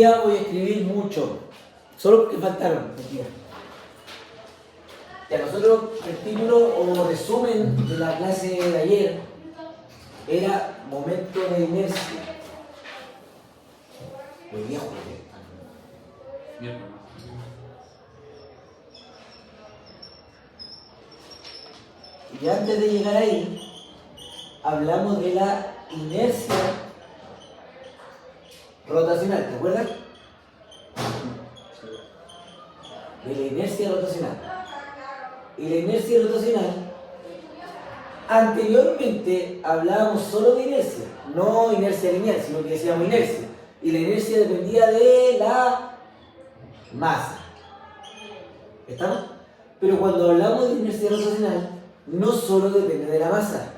día voy a escribir mucho, solo porque faltaron. Mentira. Ya, nosotros, el título o resumen de la clase de ayer era momento de inercia. Hoy día jugué. Y antes de llegar ahí, hablamos de la inercia rotacional, ¿te acuerdas? De la inercia rotacional. Y la inercia rotacional, anteriormente hablábamos solo de inercia, no inercia lineal, sino que decíamos inercia. Y la inercia dependía de la masa. ¿Estamos? Pero cuando hablamos de inercia rotacional, no solo depende de la masa,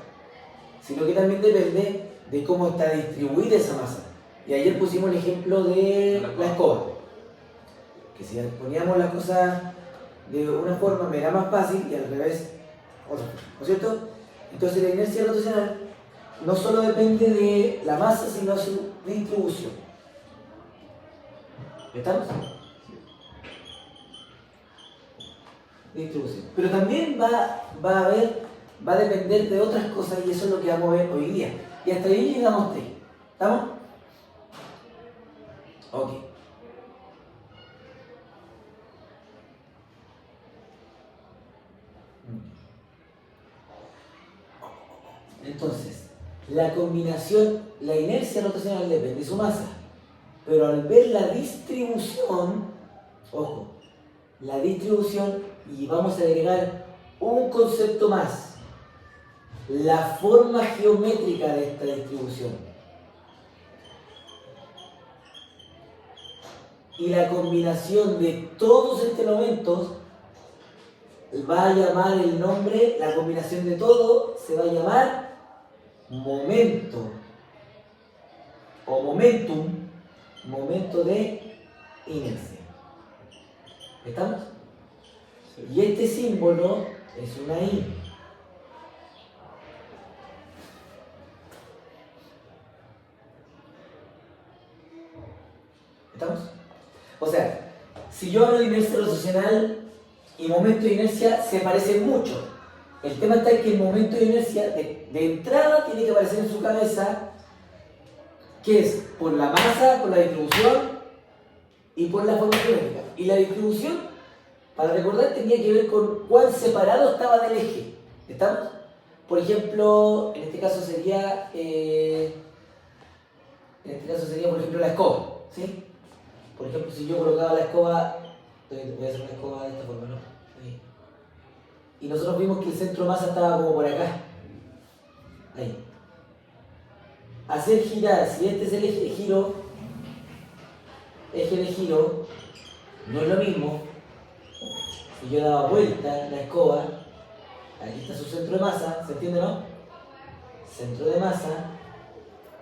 sino que también depende de cómo está distribuida esa masa. Y ayer pusimos el ejemplo de la escoba, que si poníamos las cosas de una forma me era más fácil y al revés otra, ¿no es cierto? Entonces la inercia rotacional no solo depende de la masa, sino de su distribución. ¿Estamos? Distribución. Pero también va a depender de otras cosas y eso es lo que vamos a ver hoy día. Y hasta ahí llegamos hasta ahí. ¿Estamos? Ok. Entonces, la combinación, la inercia rotacional depende de su masa, pero al ver la distribución, ojo, la distribución, y vamos a agregar un concepto más, la forma geométrica de esta distribución. Y la combinación de todos estos elementos va a llamar el nombre, la combinación de todo se va a llamar momento o momentum, momento de inercia. ¿Estamos? Sí. Y este símbolo es una I. ¿Estamos? O sea, si yo hablo de inercia rotacional y momento de inercia se parecen mucho. El tema está en que el momento de inercia de entrada tiene que aparecer en su cabeza, que es por la masa, por la distribución y por la forma geométrica. Y la distribución, para recordar, tenía que ver con cuán separado estaba del eje. ¿Estamos? Por ejemplo, en este caso sería, por ejemplo, la escoba. ¿Sí? Por ejemplo, si yo colocaba la escoba, voy a hacer una escoba de esta forma, ¿no? Ahí. Y nosotros vimos que el centro de masa estaba como por acá. Ahí. Hacer girar, si este es el eje de giro, no es lo mismo. Si yo daba vuelta la escoba, aquí está su centro de masa, ¿se entiende, no? Centro de masa,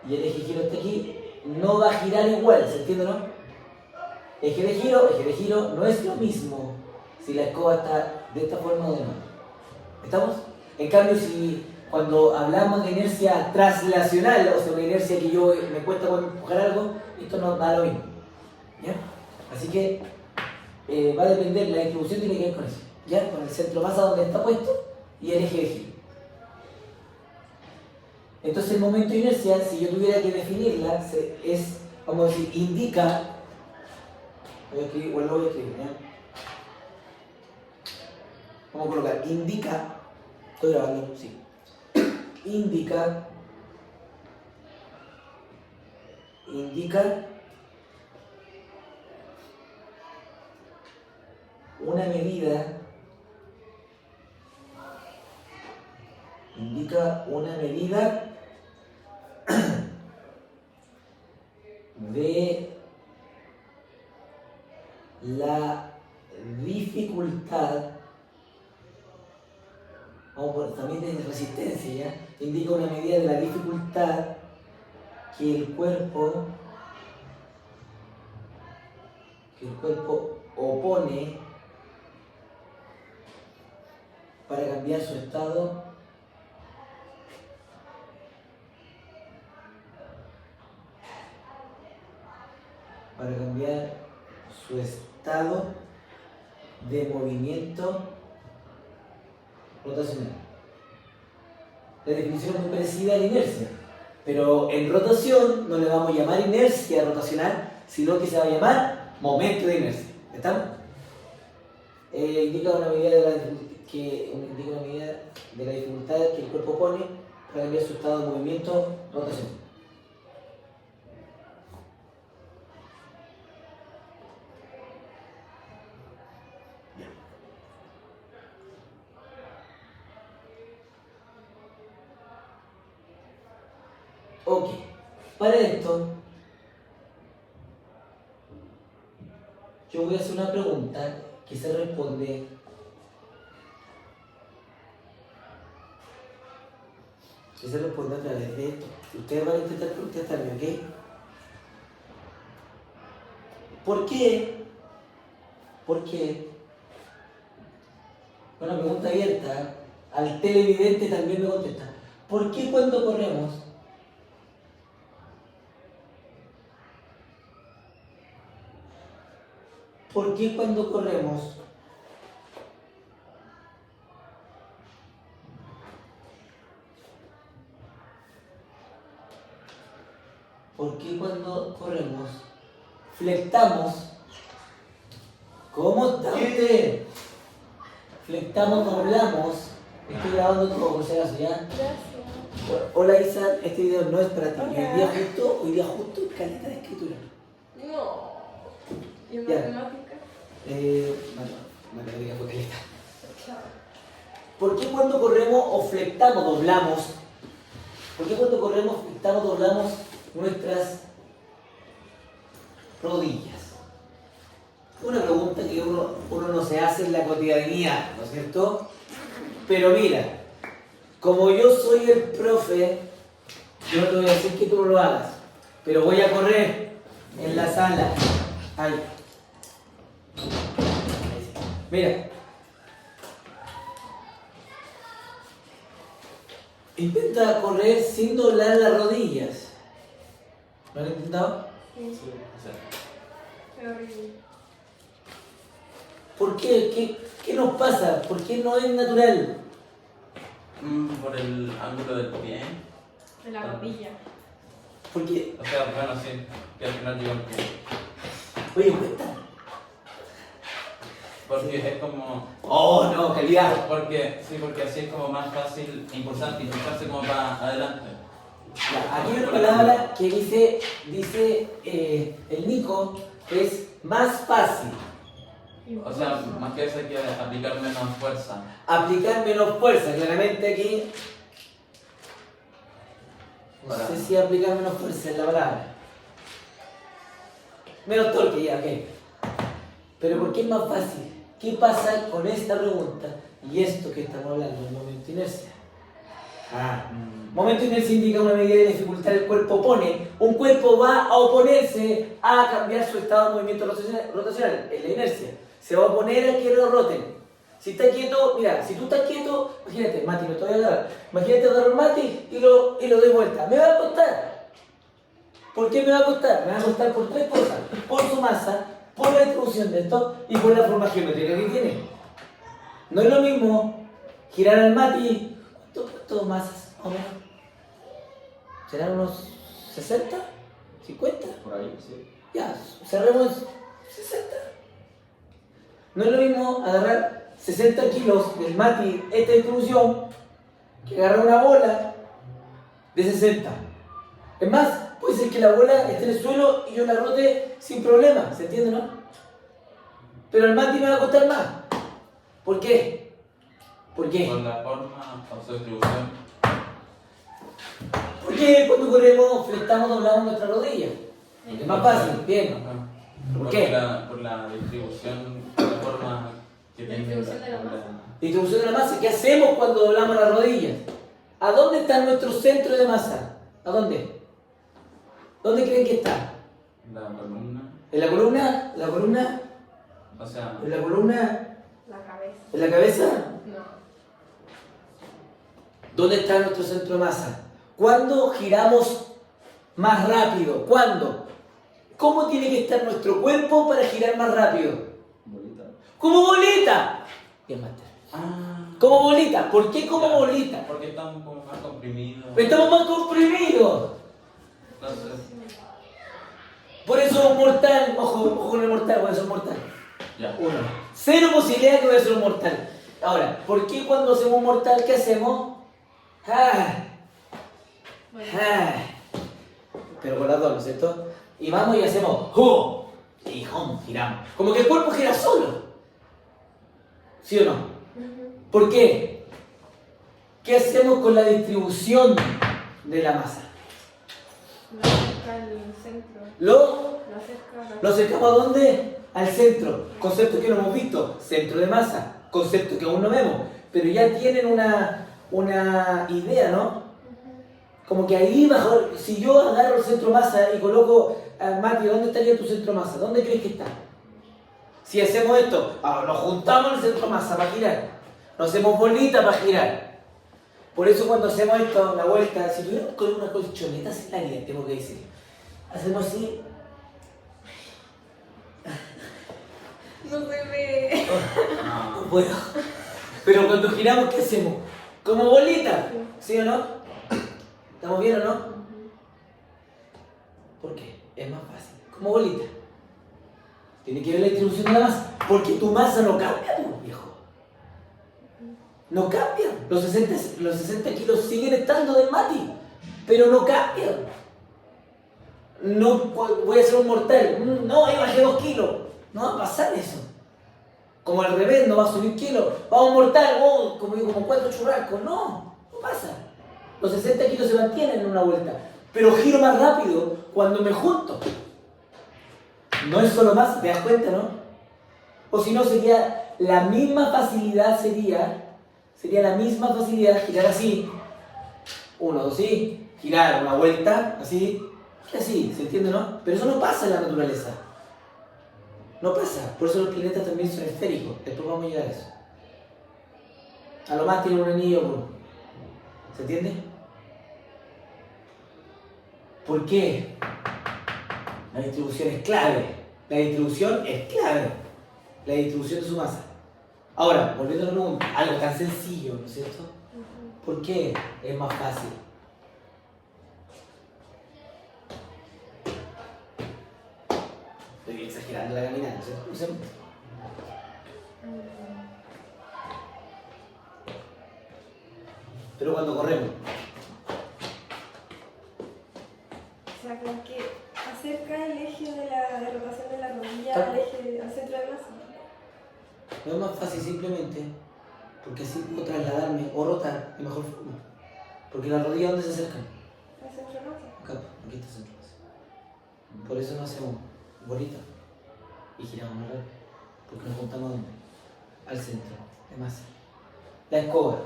y el eje de giro está aquí, no va a girar igual, ¿se entiende, no? Eje de giro no es lo mismo si la escoba está de esta forma o de no. ¿Estamos? En cambio, si cuando hablamos de inercia translacional, o sea, una inercia que yo me cuesta empujar algo, esto no da lo mismo. ¿Ya? Así que va a depender, la distribución tiene que ver con eso. ¿Ya? Con el centro de masa donde está puesto y el eje de giro. Entonces el momento de inercia, si yo tuviera que definirla, es, vamos a decir, indica, voy a escribir, bueno, lo voy a escribir, ¿ya? Vamos a colocar, indica, estoy grabando, sí, indica una medida, de la dificultad, vamos por también de resistencia, ¿ya? Indica una medida de la dificultad que el cuerpo opone para cambiar su estado para cambiar su estado de movimiento rotacional. La definición es muy parecida a la inercia, pero en rotación no le vamos a llamar inercia rotacional, sino que se va a llamar momento de inercia. ¿Estamos? Indica una medida de la dificultad que el cuerpo pone para cambiar su estado de movimiento rotacional. Ok, para esto yo voy a hacer una pregunta que se responde a través de esto. Ustedes van a intentar contestarme, ¿ok? ¿Por qué? Una pregunta abierta, al televidente también me contesta. ¿Por qué cuando corremos ¿Por qué cuando corremos flectamos? ¿Cómo está usted? Flectamos, doblamos. Estoy grabando todo, por si acaso, ¿ya? Gracias. Hola Isa, este video no es para ti. Hola. Hoy día justo caleta de escritura. No. ¿Y en Ya. matemática? Matemática fue caleta. Chao. ¿Por qué cuando corremos o flectamos, doblamos? ¿Por qué cuando corremos, flectamos, doblamos nuestras rodillas? Una pregunta que uno no se hace en la cotidianidad, ¿no es cierto? Pero mira, como yo soy el profe, yo no te voy a decir que tú no lo hagas, pero voy a correr en la sala. Ahí. Mira. Intenta correr sin doblar las rodillas. ¿Lo has intentado? Sí. Es horrible. ¿Por qué? ¿Qué nos pasa? ¿Por qué no es natural? Por el ángulo del pie. De la rodilla. Porque, O sea, bueno, sí, que al final digo el pie. oye, cuesta. Porque es como. Oh, no, calidad. Porque así es como más fácil impulsarse como para adelante. Ya, aquí hay una palabra que dice el Nico, es más fácil. O sea, más que eso hay que aplicar menos fuerza. Aplicar menos fuerza, claramente aquí. No sé si aplicar menos fuerza es la palabra. Menos torque, ya, ok. Pero ¿por qué es más fácil? ¿Qué pasa con esta pregunta y esto que estamos hablando, el momento de inercia? Momento de inercia indica una medida de dificultad que el cuerpo opone. Un cuerpo va a oponerse a cambiar su estado de movimiento rotacional, en la inercia. Se va a oponer a que lo roten. Si está quieto, mira, si tú estás quieto, imagínate, Mati, me estoy a agarrar. Imagínate agarrar a Mati y lo doy vuelta. Me va a costar. ¿Por qué me va a costar? Me va a costar por tres cosas. Por su masa, por la distribución de esto y por la forma geométrica que tiene. No es lo mismo girar al Mati. ¿Cuántas masas? ¿O menos? ¿Serán unos 60? ¿50? Por ahí, sí. Ya, cerremos 60. No es lo mismo agarrar 60 kilos del Mati, esta distribución, que agarrar una bola de 60. Es más, puede ser que la bola esté en el suelo y yo la rote sin problema, ¿se entiende, no? Pero el Mati me va a costar más. ¿Por qué? ¿Por qué? Por la forma o su distribución. ¿Por qué cuando corremos, flectamos, doblamos nuestra rodilla? Es más fácil, bien. Ajá. ¿Por qué? Por la distribución, la forma que La tiene distribución de la masa. Distribución de la masa, ¿qué hacemos cuando doblamos las rodillas? ¿A dónde está nuestro centro de masa? ¿A dónde? ¿Dónde creen que está? La columna. ¿En la columna? ¿La columna? O sea, ¿En la columna? La cabeza. ¿En la cabeza? No. ¿Dónde está nuestro centro de masa? ¿Cuándo giramos más rápido? ¿Cuándo? ¿cómo tiene que estar nuestro cuerpo para girar más rápido? Bolita. ¡Como bolita! Bien, Master. Ah. Como bolita. ¿Por qué como bolita? Porque estamos como más comprimidos. Estamos más comprimidos. Entonces, Por eso es mortal. Ojo con el mortal, por eso es mortal. ya. 1. Cero posibilidad que voy a ser un mortal. Ahora, ¿por qué cuando hacemos un mortal, qué hacemos? Bueno, Pero con las dos, ¿no es cierto? Y vamos y hacemos ¡ju! Y ¡hum! Giramos. Como que el cuerpo gira solo. ¿Sí o no? ¿Por qué? ¿Qué hacemos con la distribución de la masa? lo acerca al centro. Lo Lo acerca acercamos a dónde? Al centro. Concepto que no hemos visto. Centro de masa. Concepto que aún no vemos. Pero ya tienen una idea, ¿no? Como que ahí bajo, si yo agarro el centro masa y coloco, Mati, ¿dónde estaría tu centro masa? ¿Dónde crees que está? Si hacemos esto, nos juntamos en el centro masa para girar, nos hacemos bolita para girar. Por eso cuando hacemos esto, la vuelta, si tuviéramos con una colchoneta, así la haría, tengo que decir. Hacemos así. No se ve. No puedo. Pero cuando giramos, ¿qué hacemos? Como bolita, ¿sí o no? ¿Estamos bien o no? ¿Por qué? Es más fácil. Como bolita. Tiene que ver la distribución de la masa. Porque tu masa no cambia, viejo. No cambia. Los 60 kilos siguen estando del Mati. Pero no cambian. No voy a ser un mortal. No, ahí bajé 2 kilos. No va a pasar eso. Como al revés, no va a subir kilos. Vamos mortal, como 4 churrascos. No pasa. Los 60 kilos se mantienen en una vuelta. Pero giro más rápido cuando me junto. No es solo más, ¿te das cuenta, no? O si no, sería la misma facilidad, sería la misma facilidad girar así. 1, 2, sí. Girar una vuelta, así. Y así, ¿se entiende, no? Pero eso no pasa en la naturaleza. No pasa. Por eso los planetas también son esféricos. Después vamos a llegar a eso. A lo más tiene un anillo. ¿Se entiende? ¿Por qué? La distribución es clave. La distribución es clave. La distribución de su masa. Ahora, volviendo a la pregunta, algo tan sencillo, ¿no es cierto? ¿Por qué es más fácil? Estoy exagerando la caminata, ¿no es cierto? ¿No es cierto? Pero cuando corremos. O sea, como que acerca el eje de rotación de la rodilla Tal- al centro de masa. No es más fácil simplemente porque así puedo trasladarme o rotar de mejor forma. Porque las rodillas, ¿dónde se acercan? Al centro de masa. Acá, aquí está el centro de masa. Por eso no hacemos bolita y giramos más rápido. Porque nos juntamos ¿a dónde? Al centro de masa. La escoba.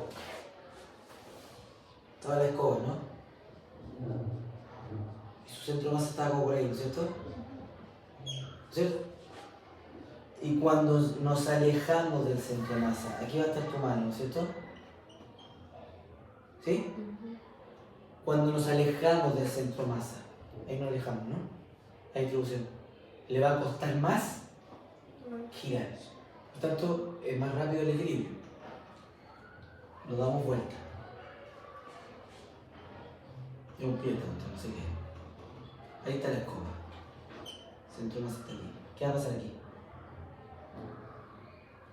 Estaba la escoba, ¿no? Y su centro de masa estaba como por ahí, ¿no es cierto? ¿Cierto? Y cuando nos alejamos del centro de masa, aquí va a estar tu mano, ¿no es cierto? ¿Sí? Cuando nos alejamos del centro de masa, ahí nos alejamos, ¿no? La distribución. Le va a costar más girar. Por tanto, es más rápido el equilibrio. Nos damos vuelta. Es un pie tanto, no sé qué. Ahí está la escoba. Centro de masa está aquí. ¿Qué va a pasar aquí?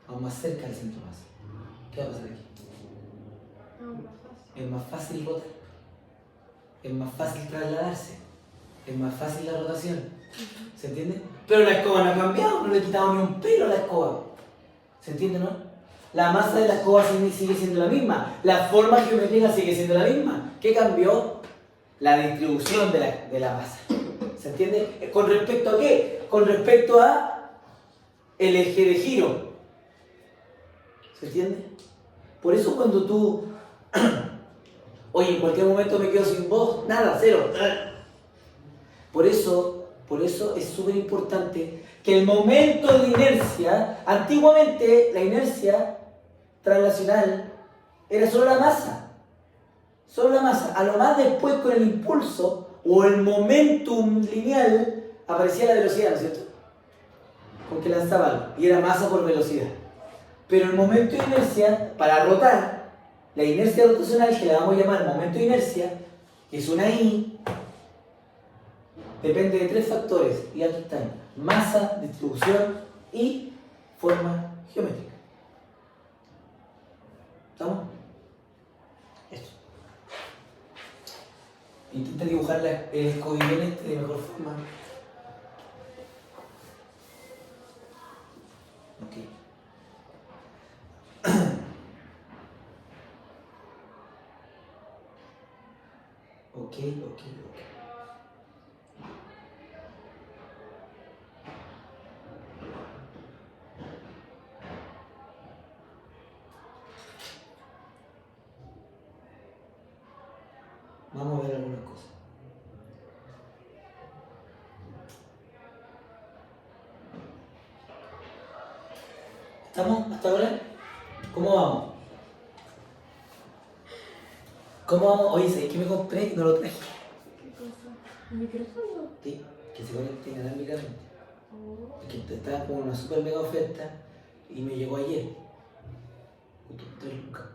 Vamos más cerca del centro de masa. ¿Qué va a pasar aquí? Es más fácil rotar. Es más fácil trasladarse. Es más fácil la rotación. ¿Se entiende? Pero la escoba no ha cambiado, no le he quitado ni un pelo a la escoba. ¿Se entiende, no? La masa de la escoba sigue siendo la misma. La forma geométrica sigue siendo la misma. ¿Qué cambió? La distribución de la masa. ¿Se entiende? ¿Con respecto a qué? Con respecto a el eje de giro. ¿Se entiende? Por eso cuando tú... Oye, en cualquier momento me quedo sin voz, nada, cero. Por eso es súper importante que el momento de inercia, antiguamente la inercia translacional era solo la masa. Solo la masa. A lo más después con el impulso o el momentum lineal aparecía la velocidad, ¿no es cierto? Con que lanzaba algo, y era masa por velocidad. Pero el momento de inercia, para rotar, la inercia rotacional, que la vamos a llamar momento de inercia, que es una I, depende de 3 factores, y aquí están: masa, distribución y forma geométrica. ¿Estamos? Esto. Intenta dibujar el escobillón este de mejor forma. Ok. Ok. Vamos a ver algunas cosas. ¿Estamos hasta ahora? ¿Cómo vamos? ¿Cómo vamos? Oye, ¿sabes qué me compré y no lo traje? ¿Qué cosa? ¿Un micrófono? Sí, que se conecte inalámbricamente. Oh. Es que estaba con una super mega oferta y me llegó ayer. Justo 3 lucas.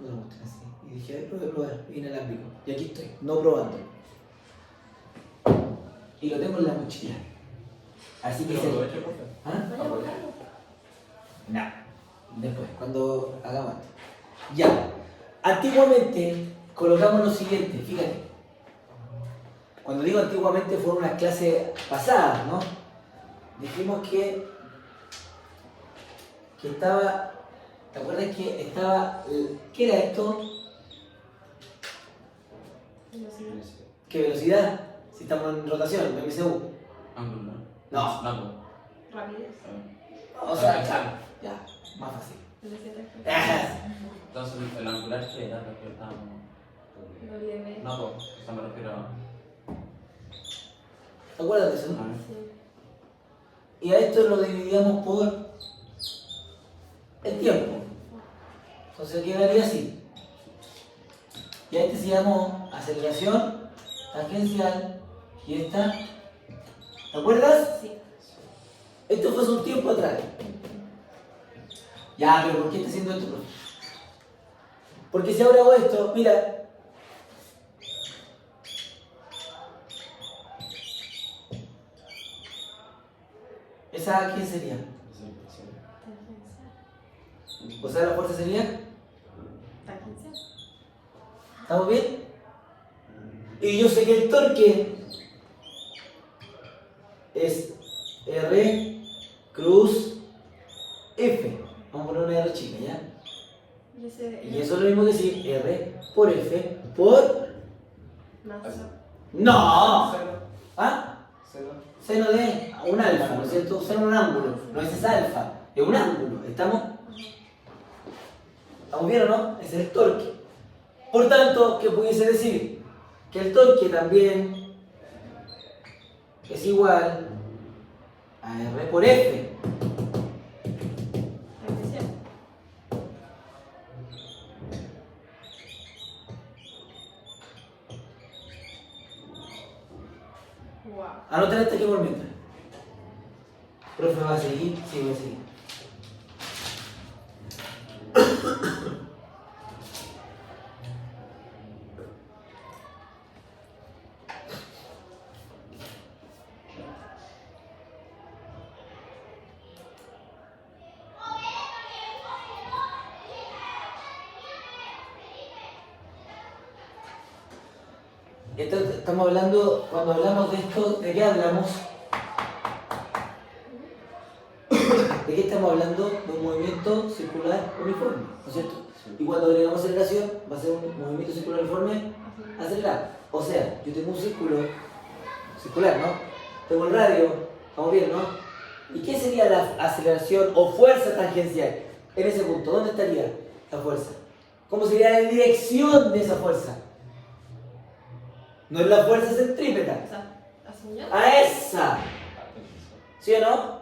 Una cuestión así. Y dije, a ver, lo voy a probar, inalámbrico. Y aquí estoy, no probando. Y lo tengo en la mochila. Así que Pero aprovecha, por favor. ¿Ah? Vaya a buscarlo. No. Después, cuando hagamos esto. Ya. Antiguamente colocamos lo siguiente, fíjate. Cuando digo antiguamente fueron unas clases pasadas, ¿no? Dijimos que estaba, ¿te acuerdas que estaba, qué era esto? Velocidad. ¿Qué velocidad? Si estamos en rotación, en MCU. Ángulo. No. No. Rapidez. O sea, ya, más fácil. Velocidad. Entonces, el angular que era lo que estábamos. W. No, pues, eso me refiero a. ¿Te acuerdas de eso? A ver. Sí. Y a esto lo dividíamos por el tiempo. Entonces quedaría así. Y a este se llamó aceleración tangencial y esta, ¿te acuerdas? Sí. Esto fue hace un tiempo atrás. Ya, pero ¿por qué está haciendo esto, profe? Porque si ahora hago esto, mira. ¿Esa quién sería? Tangencial. O sea, la fuerza sería. Tangencial. ¿Estamos bien? Y yo sé que el torque es R cruz F. Vamos a poner una R chica, ¿ya? Y eso es lo mismo que decir R por F por... Masa. ¡No! Cero. ¿Ah? Cero. Seno de un alfa, ¿no es cierto? Seno de un ángulo. No es alfa, es un ángulo. ¿Estamos bien o no? Ese es el torque. Por tanto, ¿qué pudiese decir? Que el torque también es igual a R por F. Tangencial. Wow. Anoten este aquí por mientras. Profe, ¿va a seguir? Sí, voy a seguir. Estamos hablando, cuando hablamos de esto, ¿de qué hablamos? ¿De qué estamos hablando? De un movimiento circular uniforme, ¿no es cierto? Y cuando agregamos aceleración, va a ser un movimiento circular uniforme acelerado. O sea, yo tengo un círculo circular, ¿no? Tengo el radio, estamos bien, ¿no? ¿Y qué sería la aceleración o fuerza tangencial? En ese punto, ¿dónde estaría la fuerza? ¿Cómo sería la dirección de esa fuerza? No es la fuerza centrípeta. O sea, ¿asumió? ¡A esa! ¿Sí o no?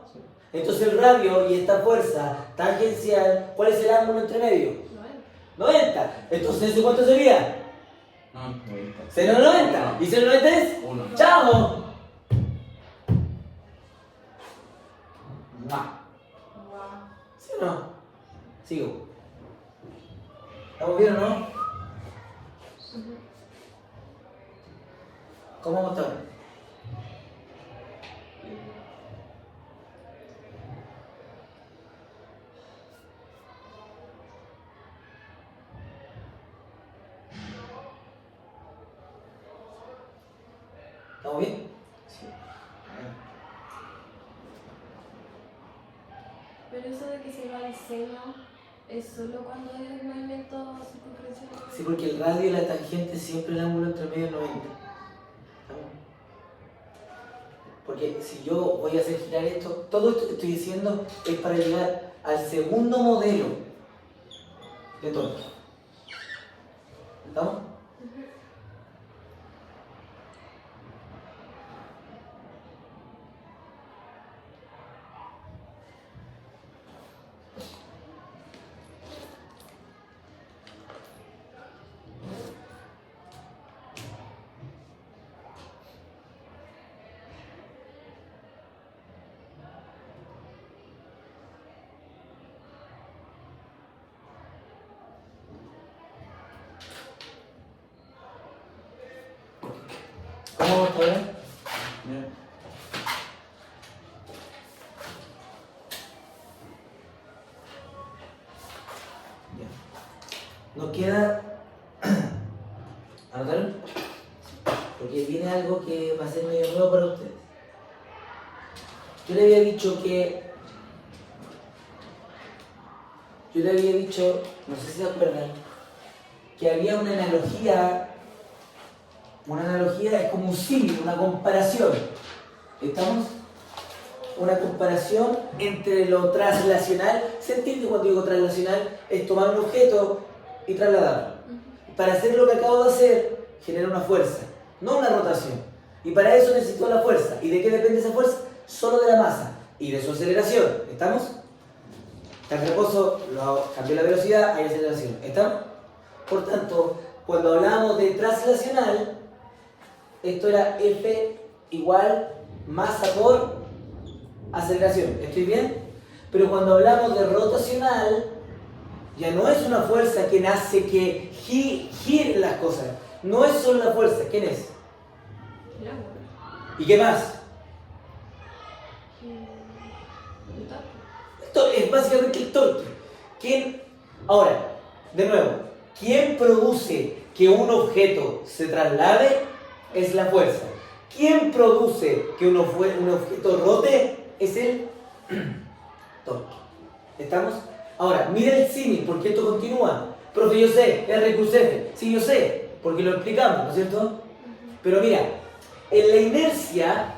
Entonces el radio y esta fuerza tangencial, ¿cuál es el ángulo entre medio? 90. Entonces, ¿ese cuánto sería? No, 90. 0,90. ¿Y 0,90 es? 1. ¡Chao! ¡Mua! Wow. ¿Sí o no? Sigo. ¿Estamos bien o no? ¿Cómo vamos a estar? ¿Estamos bien? Sí. Pero eso de que se va el seno es solo cuando hay un movimiento circunferencial. Sí, porque el radio y la tangente siempre el ángulo entre medio es 90. ¿Estamos? Porque si yo voy a hacer girar esto, todo esto que estoy diciendo es para llegar al segundo modelo de torque. ¿Estamos? ¿Cómo vamos a ver? Bien. Nos queda. ¿Anotaron? Porque viene algo que va a ser medio nuevo para ustedes. Yo le había dicho, no sé si se acuerdan, que había una analogía. Una analogía es como un símil, una comparación. ¿Estamos? Una comparación entre lo traslacional. ¿Se entiende cuando digo traslacional? Es tomar un objeto y trasladarlo. Para hacer lo que acabo de hacer, genera una fuerza, no una rotación. Y para eso necesito la fuerza. ¿Y de qué depende esa fuerza? Solo de la masa y de su aceleración. ¿Estamos? Está en reposo, cambió la velocidad, hay aceleración. ¿Estamos? Por tanto, cuando hablábamos de traslacional, esto era F igual masa por aceleración. ¿Estoy bien? Pero cuando hablamos de rotacional, ya no es una fuerza que hace que giren las cosas. No es solo la fuerza. ¿Quién es? El agua. ¿Y qué más? El torque. Esto es básicamente el torque. Ahora, de nuevo, ¿quién produce que un objeto se traslade? Es la fuerza. ¿Quién produce que un objeto rote? Es el torque. ¿Estamos? Ahora, mira el símil, porque esto continúa. Profe, yo sé, R cruz F. Sí, yo sé, porque lo explicamos, ¿no es cierto? Pero mira, en la inercia,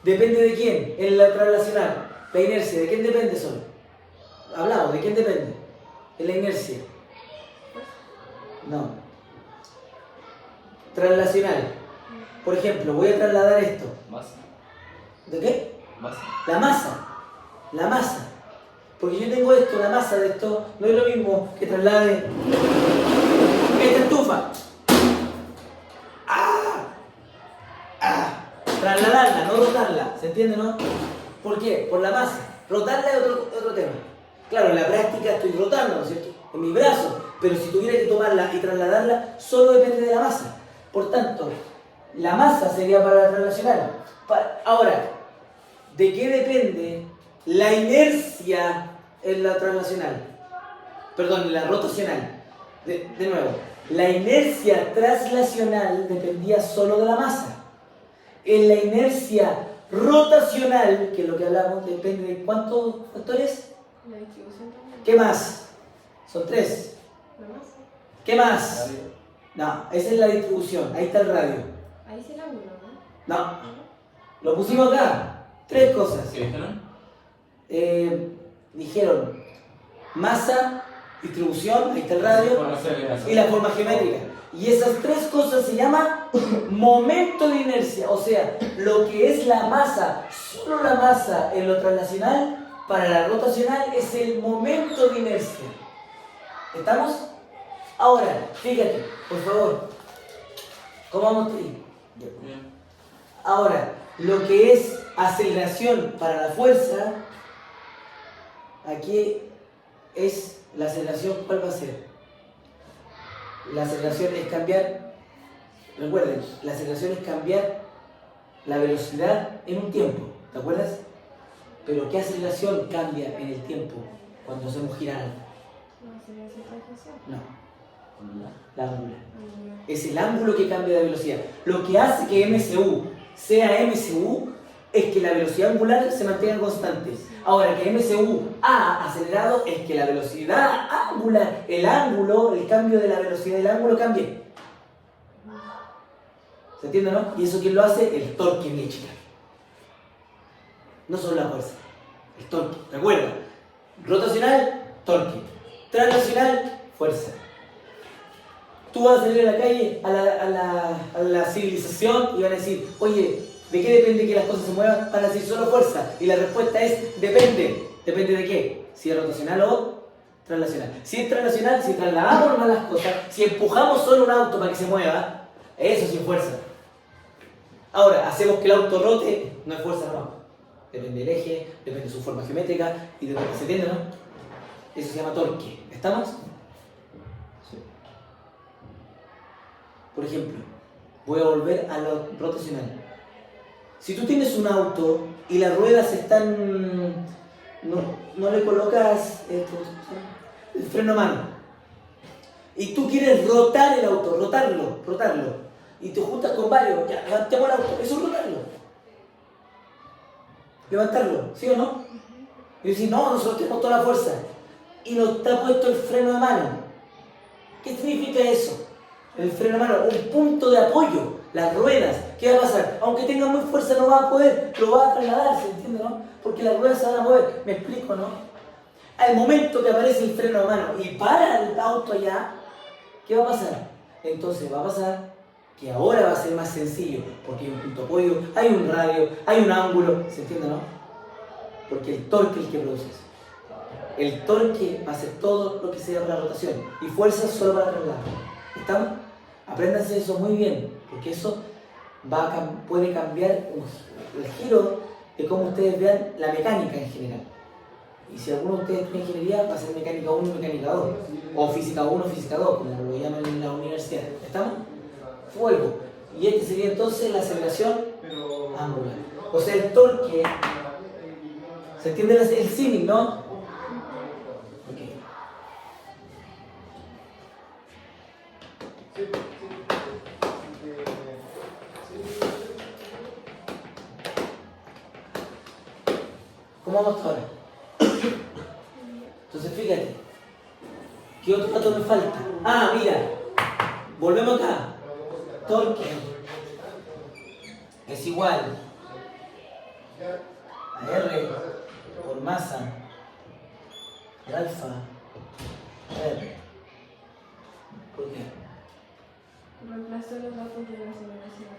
¿depende de quién? En la traslacional. La inercia, ¿de quién depende solo? Hablamos, ¿de quién depende? En la inercia. No. Traslacional. Por ejemplo, voy a trasladar esto. Masa. ¿De qué? Masa. La masa. La masa. Porque yo tengo esto, la masa de esto, no es lo mismo que traslade esta estufa. ¡Ah! ¡Ah! Trasladarla, no rotarla. ¿Se entiende, no? ¿Por qué? Por la masa. Rotarla es otro tema. Claro, en la práctica estoy rotando, ¿no es cierto? En mi brazo. Pero si tuviera que tomarla y trasladarla, solo depende de la masa. Por tanto, la masa sería para la traslacional. Ahora, ¿de qué depende la inercia en la traslacional? Perdón, en la rotacional. De nuevo, la inercia traslacional dependía solo de la masa. En la inercia rotacional, que es lo que hablamos, depende de cuántos factores. La distribución también. ¿Qué más? Son 3. ¿No más? ¿Qué más? No, esa es la distribución. Ahí está el radio. Ahí es el ángulo, ¿no? No, lo pusimos acá. 3 cosas. ¿Qué dijeron? Dijeron masa, distribución, ahí está el radio, Por aceleración. y la forma geométrica. Y esas 3 cosas se llaman momento de inercia. O sea, lo que es la masa, solo la masa en lo traslacional, para la rotacional es el momento de inercia. ¿Estamos? Ahora, fíjate, por favor. ¿Cómo vamos a ir? Bien. Ahora, lo que es aceleración para la fuerza aquí es la aceleración, ¿cuál va a ser? La aceleración es cambiar, recuerden, la aceleración es cambiar la velocidad en un tiempo, ¿te acuerdas? Pero ¿qué aceleración cambia en el tiempo cuando hacemos girar algo? No, sería centrifugación. No, la angular. Es el ángulo que cambia de velocidad. Lo que hace que MSU sea MSU es que la velocidad angular se mantenga constante. Ahora, que MSU A acelerado es que la velocidad angular, el ángulo, el cambio de la velocidad del ángulo cambie. ¿Se entiende, no? Y eso ¿quién lo hace? El torque eléctrico. No solo la fuerza, el torque. Recuerda, rotacional, torque. Translacional, fuerza. Tú vas a salir a la calle, a la civilización y van a decir, oye, ¿de qué depende que las cosas se muevan? Van a decir solo fuerza. Y la respuesta es, depende. ¿Depende de qué? Si es rotacional o translacional. Si es translacional, si trasladamos más las cosas, si empujamos solo un auto para que se mueva, eso sí es fuerza. Ahora, hacemos que el auto rote, no es fuerza, no. Depende del eje, depende de su forma geométrica y depende, ¿se entiende, no? Eso se llama torque. ¿Estamos? Sí. Por ejemplo, voy a volver a lo rotacional. Si tú tienes un auto y las ruedas están... No le colocas el freno a mano. Y tú quieres rotar el auto, rotarlo. Y te juntas con varios, ya, levantemos el auto, eso es rotarlo. Levantarlo, ¿sí o no? Y decir, no, nosotros tenemos toda la fuerza. Y nos está puesto el freno de mano. ¿Qué significa eso? El freno de mano, un punto de apoyo, las ruedas. ¿Qué va a pasar? Aunque tenga muy fuerza no va a poder, lo va a trasladar, ¿se entiende, no? Porque las ruedas se van a mover, me explico, ¿no? Al momento que aparece el freno de mano y para el auto allá, ¿qué va a pasar? Entonces va a pasar que ahora va a ser más sencillo, porque hay un punto de apoyo, hay un radio, hay un ángulo, ¿se entiende, no? Porque el torque es el que produce eso. El torque va a ser todo lo que sea para la rotación y fuerza solo para trasladar. ¿Estamos? Apréndanse eso muy bien, porque eso puede cambiar el giro de cómo ustedes vean la mecánica en general. Y si alguno de ustedes tiene ingeniería, va a ser mecánica 1 y mecánica 2, o física 1 física 2, como lo llaman en la universidad. ¿Estamos? Fuego. Y este sería entonces la aceleración angular. O sea, el torque. ¿Se entiende el símil, no? Ok. ¿Cómo vamos ahora? Entonces fíjate. ¿Qué otro dato me falta? Ah, mira. Volvemos acá. Torque es igual a R por masa de alfa R. ¿Por qué? Reemplazó los datos de la aceleración.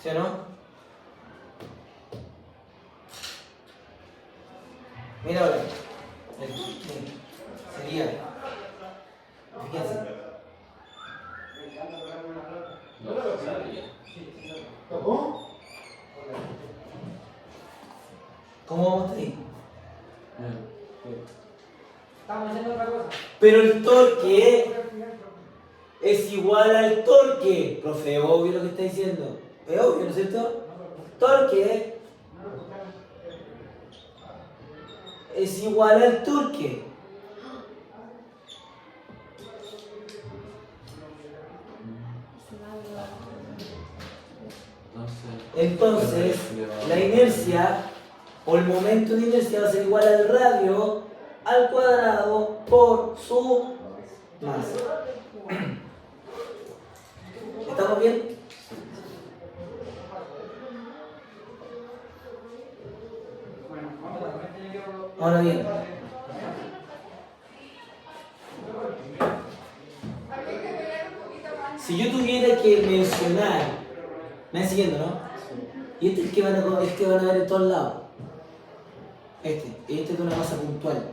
¿Sí o no? Mira ahora. Sería. Fíjense. ¿Cómo vamos ahí? Estamos haciendo otra cosa. Pero el torque es igual al torque. Profe, es obvio lo que está diciendo. Es obvio, ¿no es cierto? Torque es igual al torque. Entonces, la inercia o el momento de inercia va a ser igual al radio al cuadrado por su masa. ¿Estamos bien? Ahora bien, si yo tuviera que mencionar, me van siguiendo, ¿no? Y este es el que van a ver en todos lados. Este es de una masa puntual.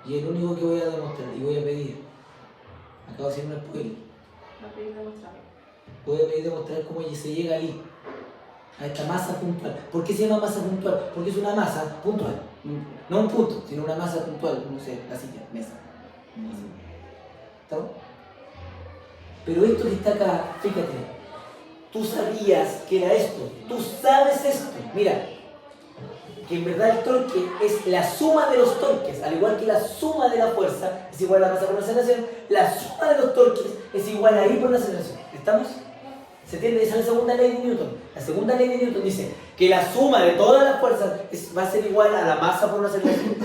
Y es el único que voy a demostrar y voy a pedir. Acabo de hacer un spoiler. Va a pedir demostrar. Voy a pedir demostrar cómo se llega ahí. a esta masa puntual. ¿Por qué se llama masa puntual? Porque es una masa puntual. No un punto, sino una masa puntual. No sé, la silla, mesa. ¿Estamos? Pero esto que está acá, fíjate, tú sabías que era esto. Tú sabes esto. Mira, que en verdad el torque es la suma de los torques, al igual que la suma de la fuerza es igual a la masa por la aceleración, la suma de los torques es igual a I por la aceleración. ¿Estamos? ¿Se entiende? Esa es la segunda ley de Newton. La segunda ley de Newton dice que la suma de todas las fuerzas va a ser igual a la masa por la aceleración.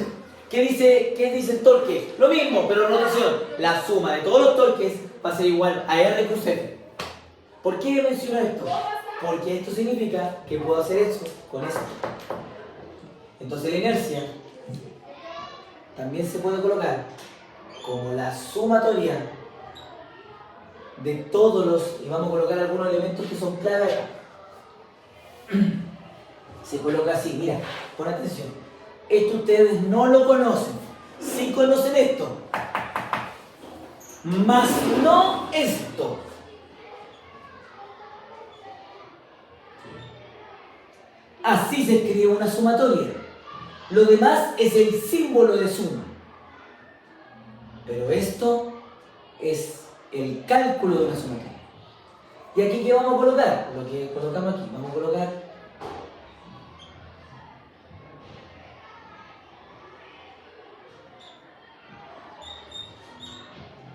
¿Qué dice el torque? Lo mismo, pero notación. La suma de todos los torques va a ser igual a R cruz F. ¿Por qué menciono esto? Porque esto significa que puedo hacer eso con esto. Entonces la inercia también se puede colocar como la sumatoria de todos los, y vamos a colocar algunos elementos que son clave acá. Se coloca así, mira, pon atención. Esto ustedes no lo conocen. Sí conocen esto, más no esto. Así se escribe una sumatoria. Lo demás es el símbolo de suma. Pero esto es el cálculo de una sumatoria. ¿Y aquí qué vamos a colocar? Lo que colocamos aquí. Vamos a colocar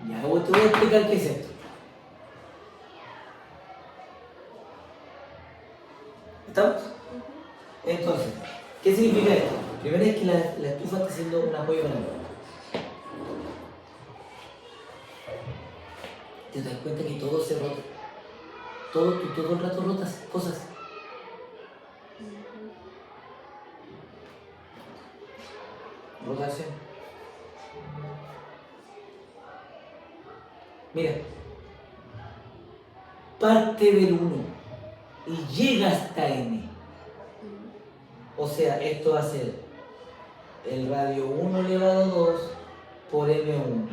ya, te voy a explicar qué es esto. ¿Estamos? Entonces, ¿qué significa esto? Primero es que la estufa está haciendo un apoyo para mí. ¿Te das cuenta que todo se rota? Todo el rato rotas cosas. Rotación. Mira. Parte del 1 y llega hasta n. O sea, esto va a ser el radio 1 elevado a 2 por m1.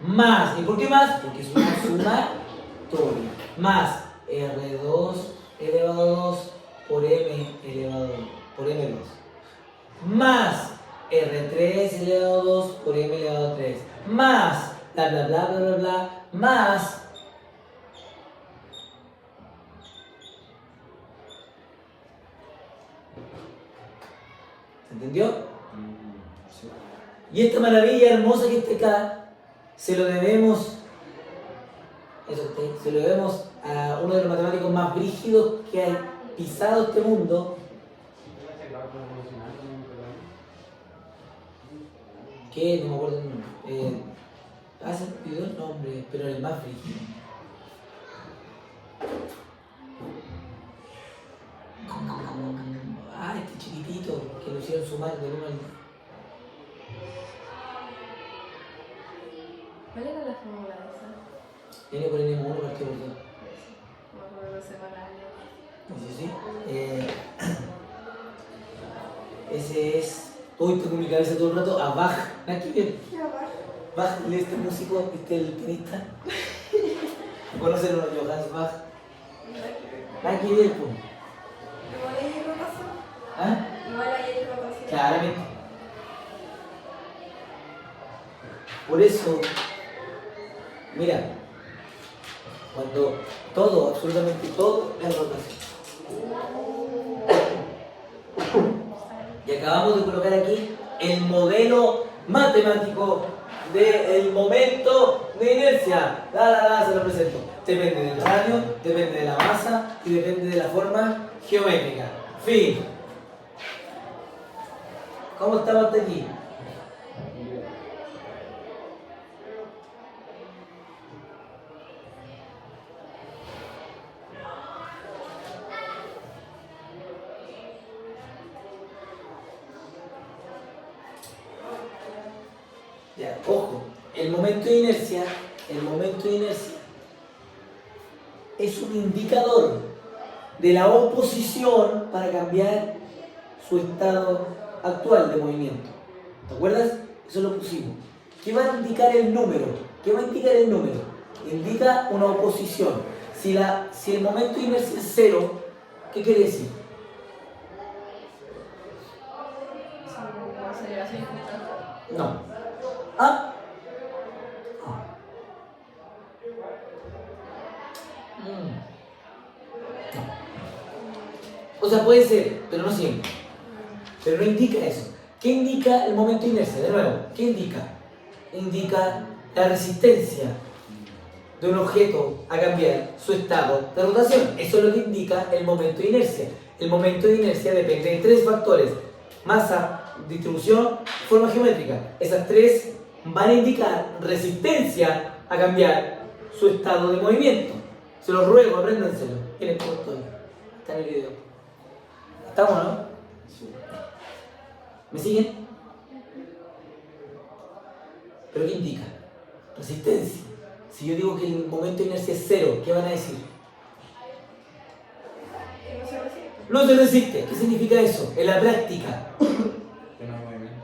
Más, ¿y por qué más? Porque es una sumatoria. Más r2 elevado a 2 por m elevado a 2, por m2. Más r3 elevado a 2 por m elevado a 3. Más, bla bla bla bla bla bla, más. ¿Se entendió? Sí. Y esta maravilla hermosa que está acá, se lo debemos a uno de los matemáticos más brígidos que ha pisado este mundo, que no me acuerdo el nombre, se me olvidó el nombre, pero el más brígido. Este chiquitito que lo hicieron sumar del 1 al 10. ¿Cuál era la fórmula de esa? N por N-1 partido por 2. No me acuerdo separarle. Sí. Ese es. Hoy tengo en mi cabeza todo el rato a Bach. Aquí bien. ¿Qué va? Bach, este músico, el pianista. ¿Conocen a Johannes Bach? Aquí bien, pues. Igual hay rotación. ¿Ah? Igual hay rotación. Claramente. Por eso, mira, cuando todo, absolutamente todo, es rotación. Y acabamos de colocar aquí el modelo matemático del momento de inercia. Se lo presento. Depende del radio, depende de la masa y depende de la forma geométrica. Fin. ¿Cómo estamos hasta aquí? Ya, ojo, el momento de inercia es un indicador de la oposición para cambiar su estado actual de movimiento. ¿Te acuerdas? Eso lo pusimos. ¿Qué va a indicar el número? Indica una oposición. Si el momento de inercia es 0, ¿Qué quiere decir? Aceleración constante. No. ¿Ah? O sea, puede ser, pero no siempre. Pero no indica eso. ¿Qué indica el momento de inercia? De nuevo, ¿qué indica? Indica la resistencia de un objeto a cambiar su estado de rotación. Eso es lo que indica el momento de inercia. El momento de inercia depende de tres factores: masa, distribución, forma geométrica. Esas tres van a indicar resistencia a cambiar su estado de movimiento. Se los ruego, apréndanselo. Miren cómo estoy. Está en el video. ¿Estamos, no? ¿Me siguen? ¿Pero qué indica? Resistencia. Si yo digo que el momento de inercia es cero, ¿qué van a decir? Que no se resiste. No se resiste. ¿Qué significa eso? En la práctica. Que no hay movimiento.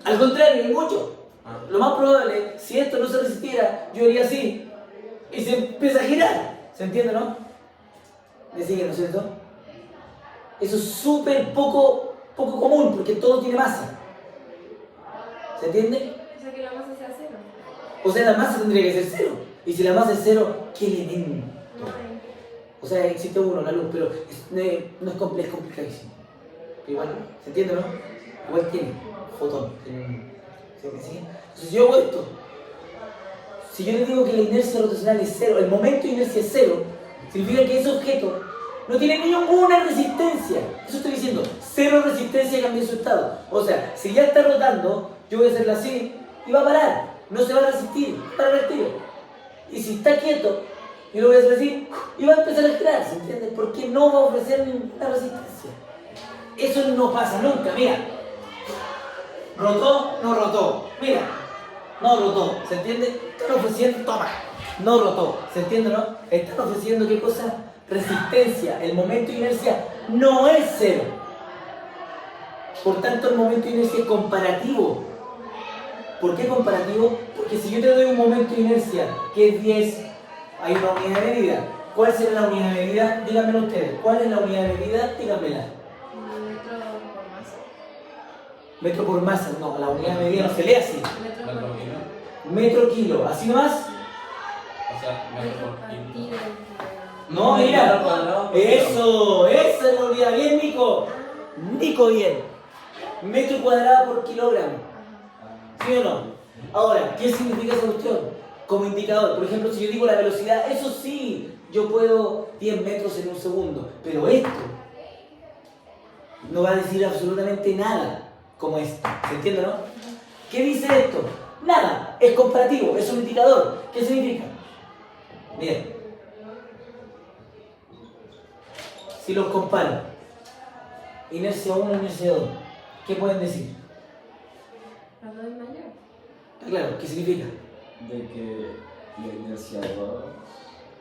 Al contrario, hay mucho. Ah. Lo más probable, si esto no se resistiera, yo haría así. Y se empieza a girar. ¿Se entiende, no? ¿Me siguen, no es cierto? Eso es súper poco común, porque todo tiene masa. ¿Se entiende? O sea que la masa sea cero. O sea, la masa tendría que ser cero. Y si la masa es cero, ¿qué elemento? No hay. O sea, existe uno, la luz, pero no es complejo, es complicadísimo. Pero igual, ¿se entiende, no? Igual tiene fotón. ¿Sí? Entonces, si yo hago esto, si yo le digo que la inercia rotacional es cero, el momento de inercia es cero, significa que ese objeto no tiene ninguna resistencia. Eso estoy diciendo, cero resistencia a cambiar su estado. O sea, si ya está rotando, yo voy a hacerlo así y va a parar. No se va a resistir, va a parar el tiro. Y si está quieto, yo lo voy a hacer así y va a empezar a girar, ¿se entiende? Porque no va a ofrecer ninguna resistencia. Eso no pasa nunca, mira. Rotó, no rotó. Mira, no rotó, ¿se entiende? Están ofreciendo, toma, no rotó, ¿se entiende, no? Están ofreciendo, ¿qué cosa? Resistencia. El momento de inercia no es cero. Por tanto, el momento de inercia es comparativo. ¿Por qué comparativo? Porque si yo te doy un momento de inercia que es 10, hay una unidad de medida. ¿Cuál será la unidad de medida? Díganmelo ustedes. ¿Cuál es la unidad de medida? Díganmela. Metro por masa. Metro por masa. No, la unidad de medida no se lee así. Metro Metro por kilo. Metro kilo. ¿Así nomás? O sea, metro por kilo. partido. No, Metro mira. cuadrado por kilo. Eso, esa es la unidad. Bien, Nico. Nico, bien. Metro cuadrado por kilogramo. ¿Sí o no? Ahora, ¿qué significa esa cuestión? Como indicador, por ejemplo, si yo digo la velocidad, eso sí, yo puedo 10 metros en un segundo, pero esto no va a decir absolutamente nada como esto, ¿se entiende, no? ¿Qué dice esto? Nada, es comparativo, es un indicador. ¿Qué significa? Miren, si los comparo, inercia 1, inercia 2, ¿qué pueden decir? La 2 es mayor. Está claro, ¿qué significa? De que la inercia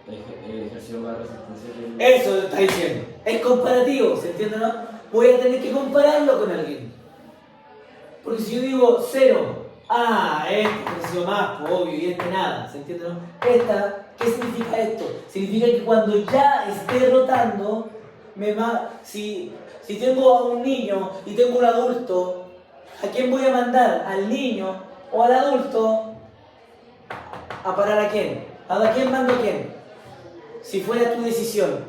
ejerció más resistencia que Eso lo está diciendo. Es comparativo, ¿se entiende, no? Voy a tener que compararlo con alguien. Porque si yo digo 0, este creció más, pues obvio, y este nada, ¿se entiende, no? ¿Qué significa esto? Significa que cuando ya esté rotando, si tengo a un niño y tengo un adulto, ¿a quién voy a mandar? ¿Al niño o al adulto? ¿A parar a quién? ¿A quién mando a quién? Si fuera tu decisión,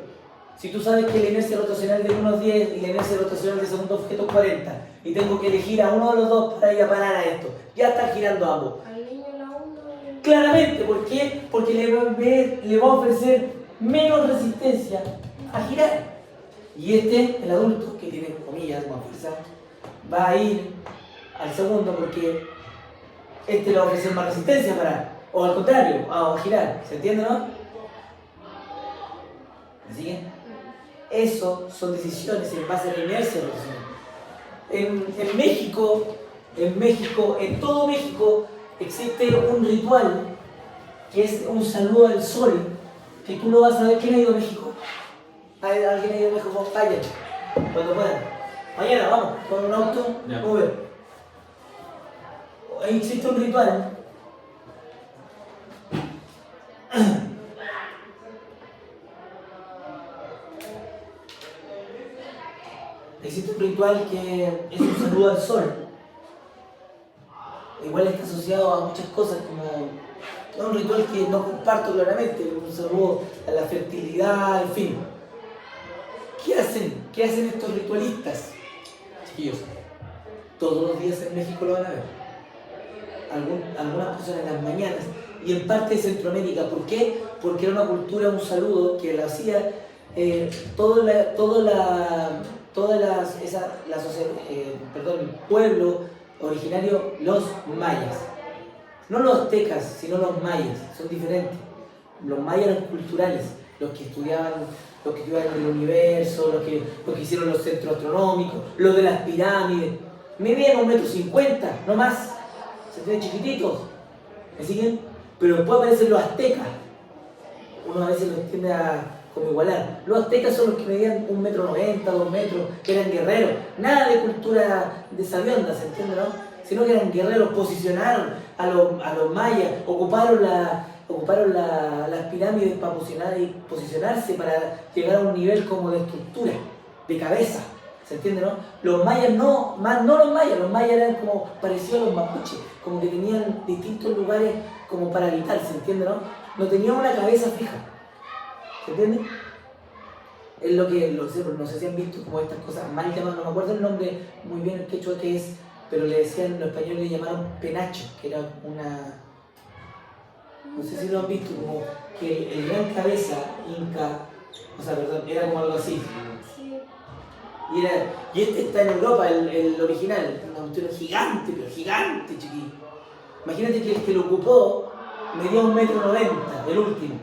si tú sabes que la inercia rotacional de uno es 10 y la inercia rotacional de segundo objeto es 40 y tengo que elegir a uno de los dos para ir a parar a esto, ya están girando ambos. Al niño la 1. Claramente, ¿por qué? Porque le va a ofrecer menos resistencia a girar. Y el adulto, que tiene comillas más fuerza, va a ir al segundo porque le va a ofrecer más resistencia a parar. O al contrario, a girar. ¿Se entiende, no? ¿Me siguen? Eso son decisiones en base a la inercia rotacional. En México, en todo México, existe un ritual que es un saludo al sol, que tú lo vas a ver. ¿Quién ha ido a México? ¿Alguien ha ido a México? Vayan, cuando puedan. Mañana, vamos, con un auto, Ya. Uber. Ahí existe un ritual existe un ritual que es un saludo al sol. Igual está asociado a muchas cosas, como es un ritual que no comparto claramente, un saludo a la fertilidad, en fin. ¿Qué hacen? ¿Qué hacen estos ritualistas? Chiquillos, todos los días en México lo van a ver. Algunas personas en las mañanas y en parte de Centroamérica. ¿Por qué? Porque era una cultura, un saludo que lo hacía el pueblo originario, los mayas. No los aztecas, sino los mayas, son diferentes. Los mayas eran culturales, los que estudiaban el universo, los que hicieron los centros astronómicos, los de las pirámides. Medían 1,50 m, no más. Se ven chiquititos. ¿Me siguen? Pero después aparecen los aztecas. Uno a veces los tiende a como igualar. Los aztecas son los que medían 1,90 m, 2 metros, que eran guerreros. Nada de cultura de sabionda, ¿se entiende, no? Sino que eran guerreros, posicionaron a los mayas, ocuparon las pirámides para posicionarse para llegar a un nivel como de estructura, de cabeza. ¿Se entiende, no? Los mayas no los mayas eran como parecidos a los mapuches, como que tenían distintos lugares como para habitar, ¿se entiende, no? No tenían una cabeza fija, ¿se entiende? Es lo que, no sé si han visto como estas cosas mal llamadas, no me acuerdo el nombre muy bien el quechua que es, pero le decían, los españoles le llamaron penacho, que era una, no sé si lo han visto, como que el gran cabeza inca, era como algo así. Y este está en Europa, el original, una cuestión gigante, pero gigante, chiquillo. Imagínate que el que lo ocupó medía 1,90 m, el último.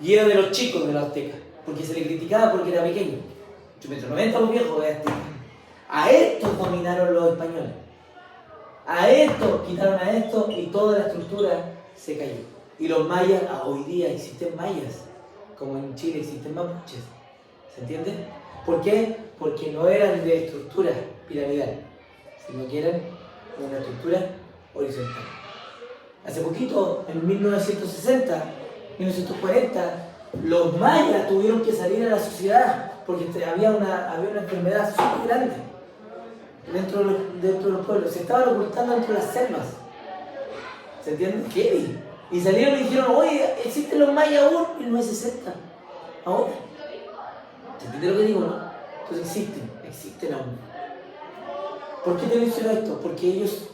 Y era de los chicos de los aztecas, porque se le criticaba porque era pequeño. 1,90 m los viejos de aztecas. A estos dominaron los españoles. A estos quitaron a estos y toda la estructura se cayó. Y los mayas, hoy día existen mayas, como en Chile existen mapuches. ¿Se entiende? ¿Por qué? Porque no eran de estructura piramidal, sino que eran de una estructura horizontal. Hace poquito, en 1960, 1940, los mayas tuvieron que salir a la sociedad porque había una enfermedad súper grande dentro de los pueblos. Se estaban ocultando dentro de las selvas. ¿Se entiende? ¿Qué? Y salieron y dijeron, oye, existen los mayas aún en 1960. Ahora. ¿Se entiende lo que digo, no? Entonces existen aún. ¿Por qué te menciono esto? Porque ellos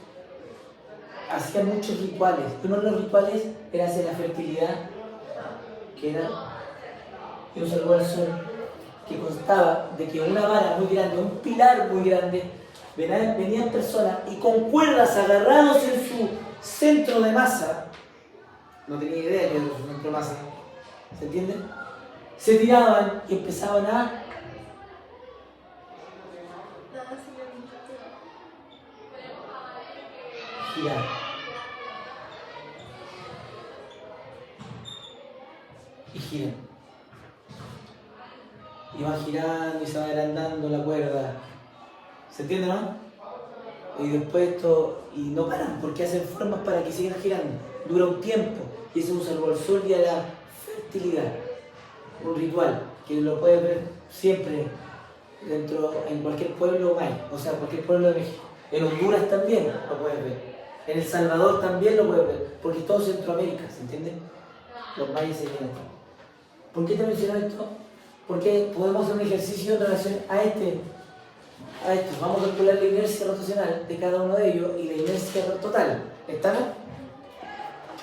hacían muchos rituales. Uno de los rituales era hacer la fertilidad, que era un saludo al sol, que constaba de que una vara muy grande, un pilar muy grande, venían personas y con cuerdas agarrados en su centro de masa, no tenía idea que era su centro de masa, ¿se entiende? Se tiraban y empezaban a girar. Y giran. Y van girando y se va agrandando la cuerda. ¿Se entiende, no? Y después y no paran porque hacen formas para que sigan girando. Dura un tiempo. Y eso es un saludo al sol y a la fertilidad. Un ritual que lo puedes ver siempre en cualquier pueblo maya, o sea, cualquier pueblo de México. En Honduras también lo puedes ver. En El Salvador también lo puedes ver, porque es todo Centroamérica, ¿se entiende? Los mayas se vienen. ¿Por qué te menciono esto? Porque podemos hacer un ejercicio en relación a esto. Vamos a calcular la inercia rotacional de cada uno de ellos y la inercia total. ¿Estamos?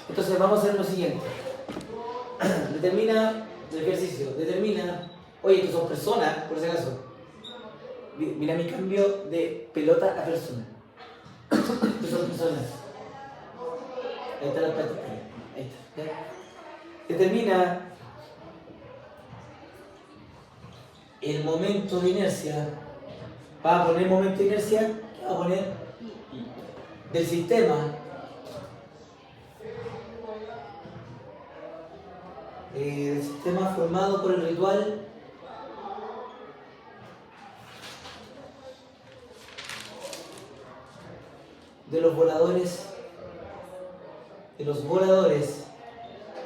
Entonces vamos a hacer lo siguiente. Determina el ejercicio. Oye, estos son personas, por si acaso. Mira mi cambio de pelota a persona. Estos son personas. Ahí está la práctica. Ahí está. ¿Ya? Determina el momento de inercia. Va a poner momento de inercia. ¿Qué va a poner? Del sistema. El sistema formado por el ritual de los voladores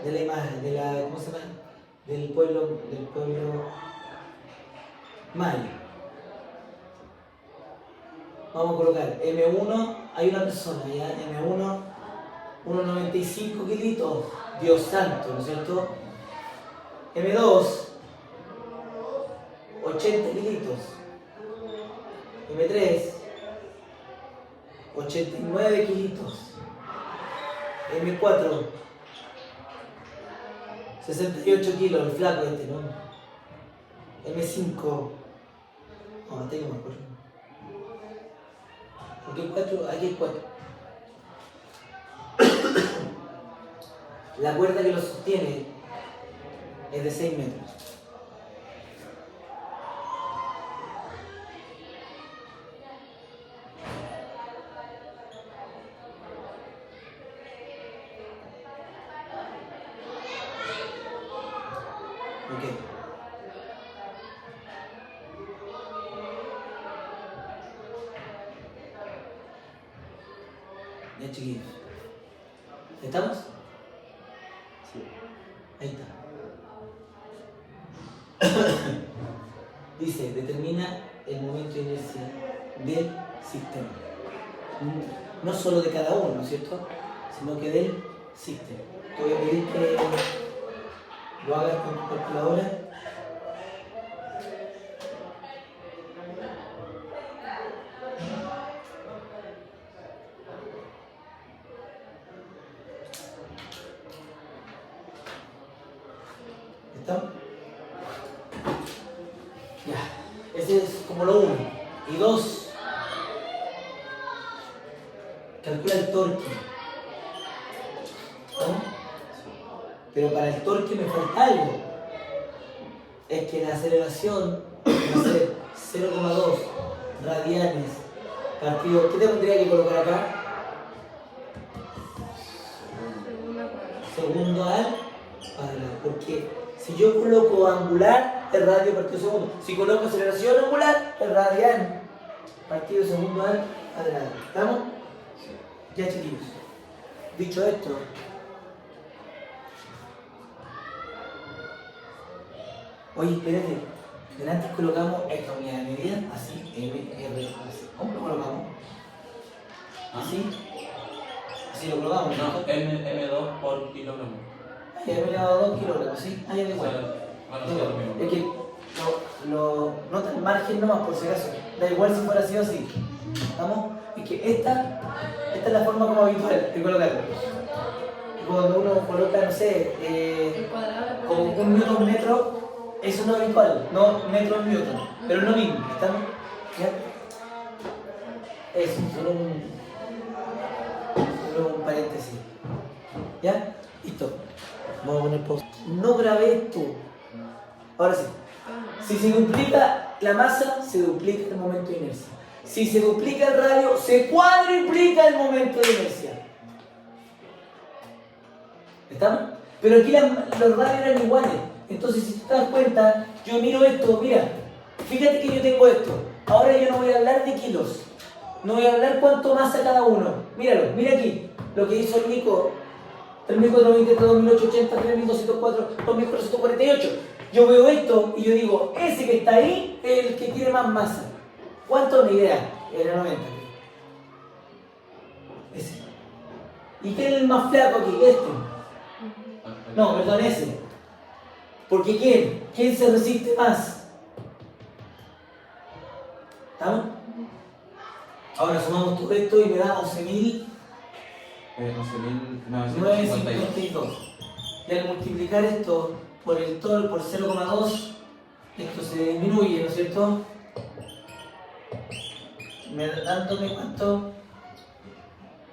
de la imagen, ¿cómo se llama? Del pueblo maya. Vamos a colocar M1, hay una persona, ya, M1, 1,95 kilitos, Dios santo, ¿no es cierto? M2, 80 kilitos. M3, 89 kilitos. M4, 68 kilos, el flaco este, ¿no? M5, no, tengo más cosas. Aquí hay 4, aquí hay 4. La cuerda que lo sostiene es de 6 metros. Ok. Ya, chiquillos. ¿Estamos? Sí. Ahí está. Dice, determina el momento de inercia del sistema. No solo de cada uno, ¿no es cierto? Sino que del sistema. Te voy a pedir que lo hagas con tu calculadora. ¿Está? Ya. Ese es como lo 1. Y 2. Calcula el torque. ¿Estamos? Pero para el torque me falta algo. Es que la aceleración va a ser 0,2 radianes partido. ¿Qué te tendría que colocar acá? Segundo al cuadrado. Porque si yo coloco angular, es radio partido segundo. Si coloco aceleración angular, es radian partido segundo al cuadrado. ¿Estamos? Ya, chiquillos. Dicho esto, oye, espérate, delante colocamos esta unidad de medida, así, M, R, así. ¿Cómo lo colocamos? ¿Así? Así lo colocamos, No, ¿no? M2 por kilogramo. Ya me he dado 2 kilogramos, ¿sí? Ah, ya da O igual. sea, bueno, sí, lo mismo. Es que lo nota el margen nomás, por si acaso. Da igual si fuera así o así. ¿Vamos? Es que esta es la forma como habitual de colocarlo. Cuando uno coloca, no sé, El cuadrado con un newton metro, eso no es habitual, no metro en newton, pero es lo mismo, ¿estamos? ¿Ya? Eso, solo un paréntesis. ¿Ya? Listo. Vamos a poner pausa. No grabé esto. Ahora sí. Si se duplica la masa, se duplica el momento de inercia. Si se duplica el radio, se cuadruplica el momento de inercia. ¿Estamos? Pero aquí los radios eran iguales. Entonces, si te das cuenta, yo miro esto, mira, fíjate que yo tengo esto. Ahora yo no voy a hablar de kilos. No voy a hablar cuánto masa cada uno. Míralo, mira aquí. Lo que hizo el Nico. 3423, 2880, 3204, 2448. Yo veo esto y yo digo, ese que está ahí es el que tiene más masa. ¿Cuánto? Ni idea. Era 90. Ese. ¿Y quién es el más flaco aquí? Este. No, perdón, ese. Porque ¿quién? ¿Quién se resiste más? ¿Estamos? Ahora sumamos todo esto y me da 11.952. 11.952. Y al multiplicar esto por el tol por 0,2, esto se disminuye, ¿no es cierto? Dándome cuánto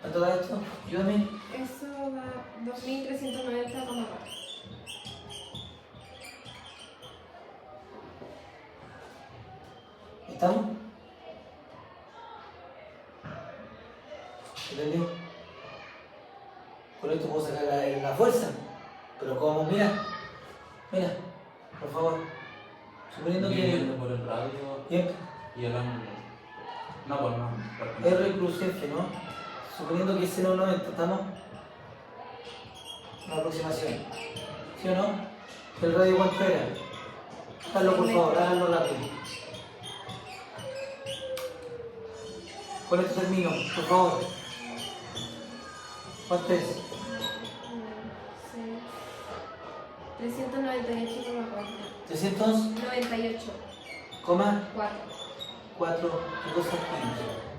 da esto, ayúdame. Eso da 2.390,4. ¿Estamos? ¿Entendés? Con esto puedo sacar la fuerza. Pero como, mira, por favor. Suponiendo que Dividiendo por el radio bien, y el ángulo. No, pues no. R plus F, ¿no? Suponiendo que es 0,90, ¿estamos? Una aproximación. ¿Sí o no? ¿El radio cuánto era? Háganlo por favor, háganlo rápido. Con esto termino, por favor. ¿Cuánto es? 398,4. 300, 98,4. coma, 4, ¿qué cosa?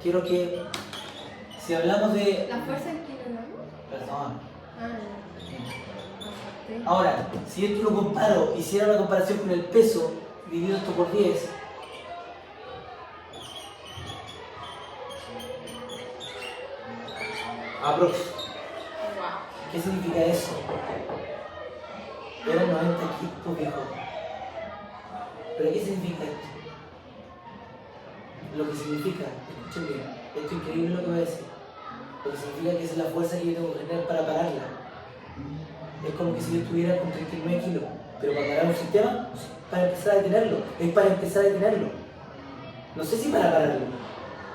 Quiero que, si hablamos de... ¿La fuerza en kilogramos? Perdón. Ah, no. Pasaste. Ahora, si esto lo comparo, hiciera una comparación con el peso, dividido esto por 10, aprox. Wow. ¿Qué significa eso? Eran 90 kilos, viejo. ¿Pero qué significa esto? Lo que significa, escuchen bien, esto es increíble lo que voy a decir. Lo que significa que esa es la fuerza que yo tengo que tener para pararla. Es como que si yo estuviera con 39 kilos, pero para parar un sistema, para empezar a detenerlo, es para empezar a detenerlo. No sé si para pararlo,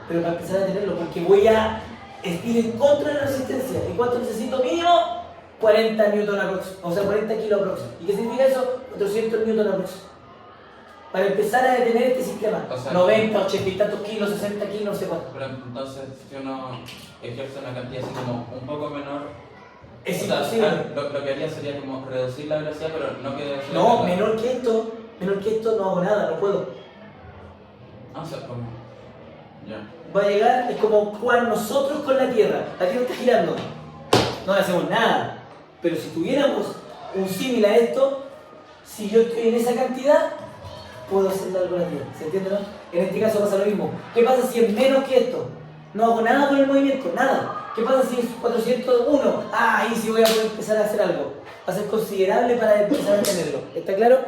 pero para empezar a detenerlo, porque voy a ir en contra de la resistencia. ¿Y cuánto necesito mínimo? 40 newton aprox, o sea 40 kilos aprox. ¿Y qué significa eso? 400 newton aprox. Para empezar a detener este sistema. O sea, 90, 80 y tantos kilos, 60 kilos, no sé cuánto. Pero entonces, si uno ejerce una cantidad así como un poco menor, Es o sea, imposible. lo que haría sería como reducir la velocidad, pero no que... No, menor que esto no hago nada, no puedo. Ah, o sea, como... Ya. Va a llegar, es como jugar nosotros con la Tierra. La Tierra está girando. No le hacemos nada. Pero si tuviéramos un símil a esto, si yo estoy en esa cantidad, puedo hacer algo a la Tierra. ¿Se entiende, no? En este caso pasa lo mismo. ¿Qué pasa si es menos que esto? No hago nada con el movimiento, nada. ¿Qué pasa si es 401? Ah, ahí sí voy a poder empezar a hacer algo. Va a ser considerable para empezar a tenerlo. ¿Está claro?